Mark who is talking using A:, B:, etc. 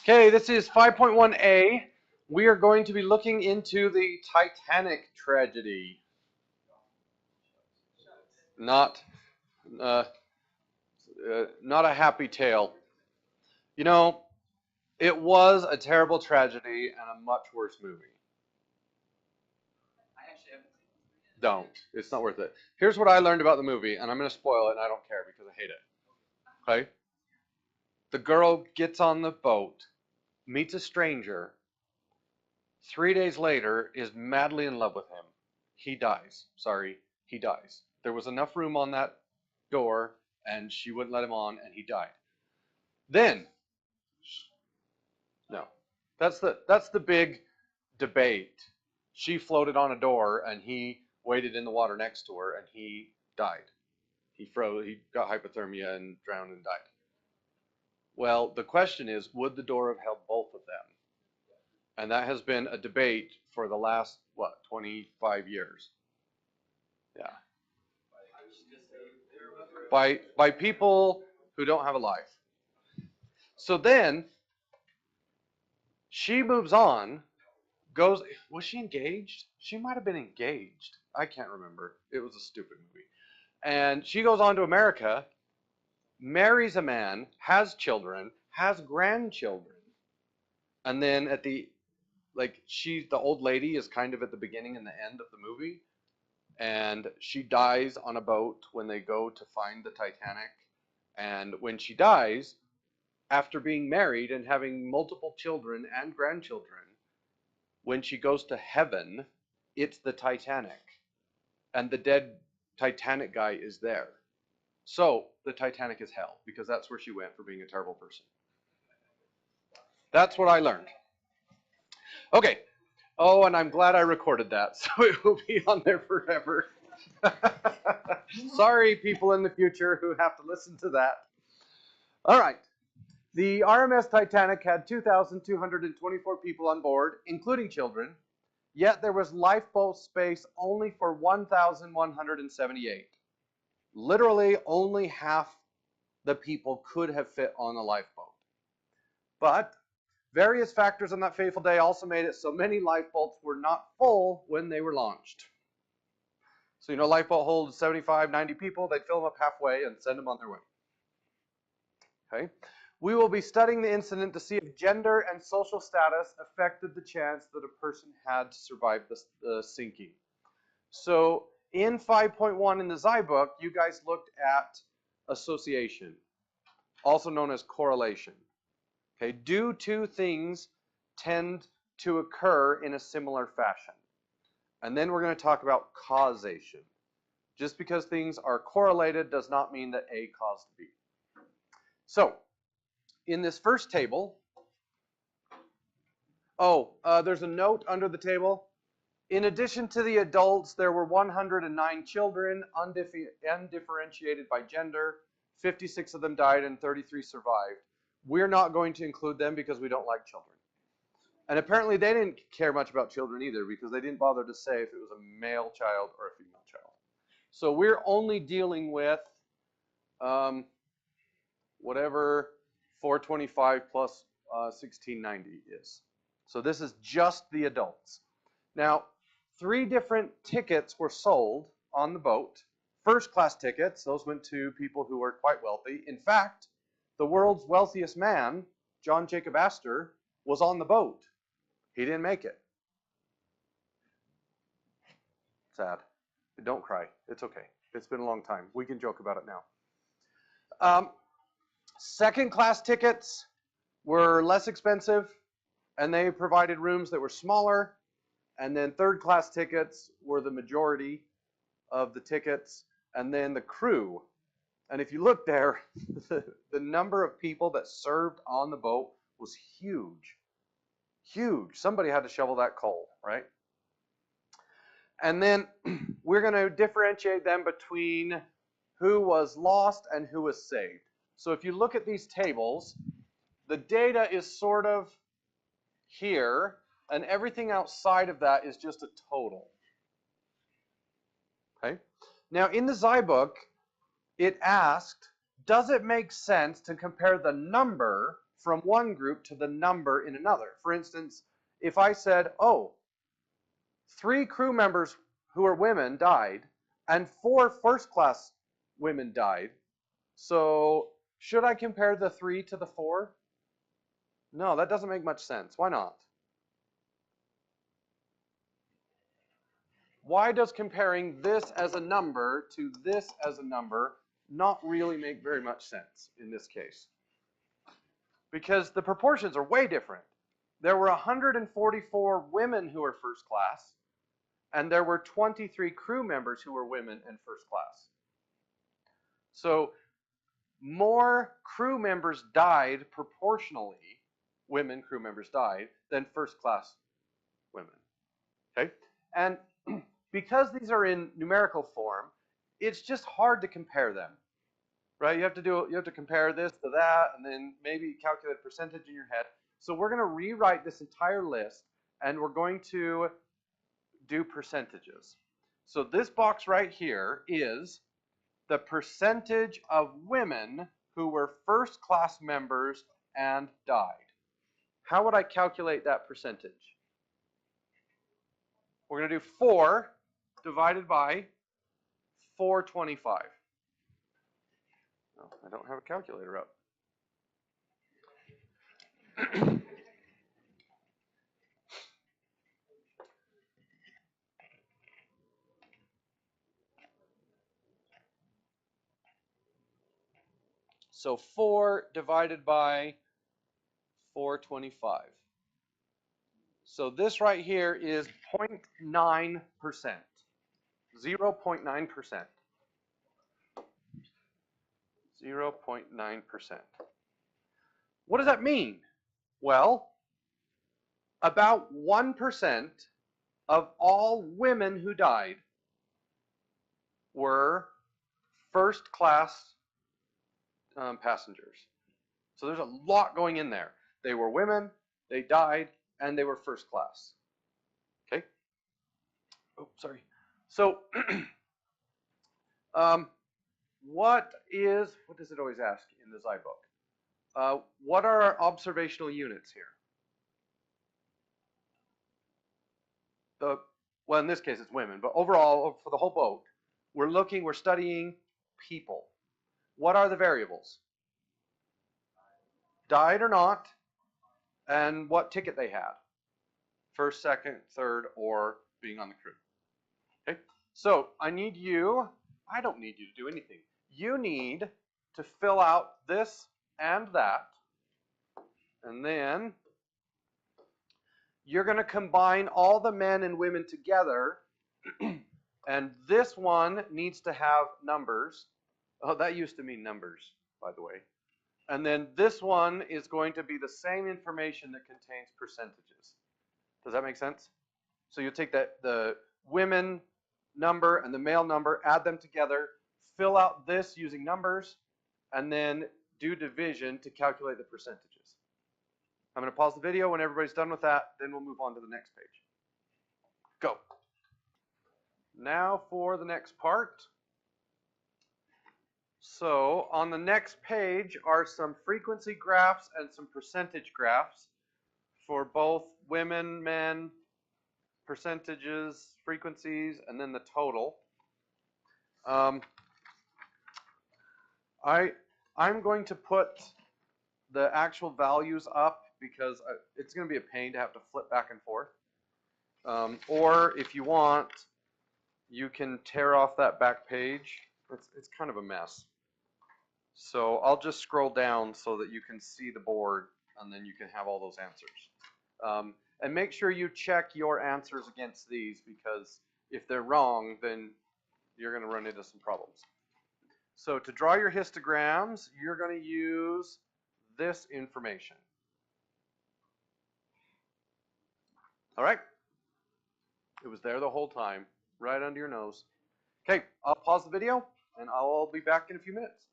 A: Okay, this is 5.1a. We are going to be looking into the Titanic tragedy. Not, uh, not a happy tale. You know, it was a terrible tragedy and a much worse movie. Don't. It's not worth it. Here's what I learned about the movie, and I'm going to spoil it, and I don't care because I hate it. Okay? The girl gets on the boat, meets a stranger, 3 days later is madly in love with him. He dies. Sorry, he dies. There was enough room on that door, and she wouldn't let him on, and he died. Then, no, that's the big debate. She floated on a door, and he waited in the water next to her, and he died. He froze. He got hypothermia and drowned and died. Well, the question is, would the door have held both of them? And that has been a debate for the last, what, 25 years. Yeah. By people who don't have a life. So then she moves on, goes. Was she engaged? She might have been engaged. I can't remember. It was a stupid movie. And she goes on to America, marries a man, has children, has grandchildren, and then at the the old lady is kind of at the beginning and the end of the movie, and she dies on a boat when they go to find the Titanic. And when she dies, after being married and having multiple children and grandchildren, when she goes to heaven, it's the Titanic. And the dead Titanic guy is there. So the Titanic is hell because that's where she went for being a terrible person. That's what I learned. Okay. Oh, and I'm glad I recorded that, so it will be on there forever. Sorry, people in the future who have to listen to that. All right. The RMS Titanic had 2,224 people on board, including children, yet there was lifeboat space only for 1,178. Literally, only half the people could have fit on a lifeboat. But various factors on that fateful day also made it so many lifeboats were not full when they were launched. So, a lifeboat holds 75, 90 people. They'd fill them up halfway and send them on their way. Okay? We will be studying the incident to see if gender and social status affected the chance that a person had to survive the sinking. So in 5.1 in the Zai book, you guys looked at association, also known as correlation. Okay, do two things tend to occur in a similar fashion? And then we're going to talk about causation. Just because things are correlated does not mean that A caused B. So in this first table, there's a note under the table. In addition to the adults, there were 109 children, undifferentiated by gender. 56 of them died and 33 survived. We're not going to include them because we don't like children. And apparently they didn't care much about children either because they didn't bother to say if it was a male child or a female child. So we're only dealing with whatever 425 plus 1690 is. So this is just the adults. Now, 3 different tickets were sold on the boat. First class tickets, those went to people who were quite wealthy. In fact, the world's wealthiest man, John Jacob Astor, was on the boat. He didn't make it. Sad. Don't cry. It's okay. It's been a long time. We can joke about it now. Second class tickets were less expensive, and they provided rooms that were smaller. And then third class tickets were the majority of the tickets. And then the crew. And if you look there, the number of people that served on the boat was huge. Huge. Somebody had to shovel that coal, right? And then we're going to differentiate them between who was lost and who was saved. So if you look at these tables, the data is sort of here, and everything outside of that is just a total. Okay? Now, in the Zai book, it asked, does it make sense to compare the number from one group to the number in another. For instance, if I said, oh, 3 crew members who are women died, and 4 first-class women died, so should I compare the 3 to the 4? No, that doesn't make much sense. Why not? Why does comparing this as a number to this as a number not really make very much sense in this case? Because the proportions are way different. There were 144 women who were first class, and there were 23 crew members who were women and first class. So more crew members died proportionally, women crew members died, than first class women. Okay? And because these are in numerical form, it's just hard to compare them. Right? You have to compare this to that, and then maybe calculate a percentage in your head. So we're going to rewrite this entire list, and we're going to do percentages. So this box right here is the percentage of women who were first class members and died. How would I calculate that percentage? We're going to do 4 divided by 425. Oh, I don't have a calculator up. So 4 divided by 425. So this right here is 0.9%. 0.9%. 0.9%. What does that mean? Well, about 1% of all women who died were first class passengers. So there's a lot going in there. They were women, they died, and they were first class. Okay? Oh, sorry. So, what does it always ask in the Zai book? What are our observational units here? Well, in this case it's women, but overall, for the whole boat, we're studying people. What are the variables? Died or not, and what ticket they had. First, second, third, or being on the crew. Okay, so I don't need you to do anything. You need to fill out this and that, and then you're going to combine all the men and women together, and this one needs to have numbers. Oh, that used to mean numbers, by the way. And then this one is going to be the same information that contains percentages. Does that make sense? So you take the women number and the male number, add them together, fill out this using numbers, and then do division to calculate the percentages. I'm going to pause the video. When everybody's done with that, then we'll move on to the next page. Go. Now for the next part. So on the next page are some frequency graphs and some percentage graphs for both women, men, percentages, frequencies, and then the total. I'm going to put the actual values up because it's going to be a pain to have to flip back and forth. Or if you want, you can tear off that back page. It's kind of a mess. So I'll just scroll down so that you can see the board, and then you can have all those answers. And make sure you check your answers against these, because if they're wrong, then you're going to run into some problems. So to draw your histograms, you're going to use this information. All right? It was there the whole time, right under your nose. Okay, I'll pause the video, and I'll be back in a few minutes.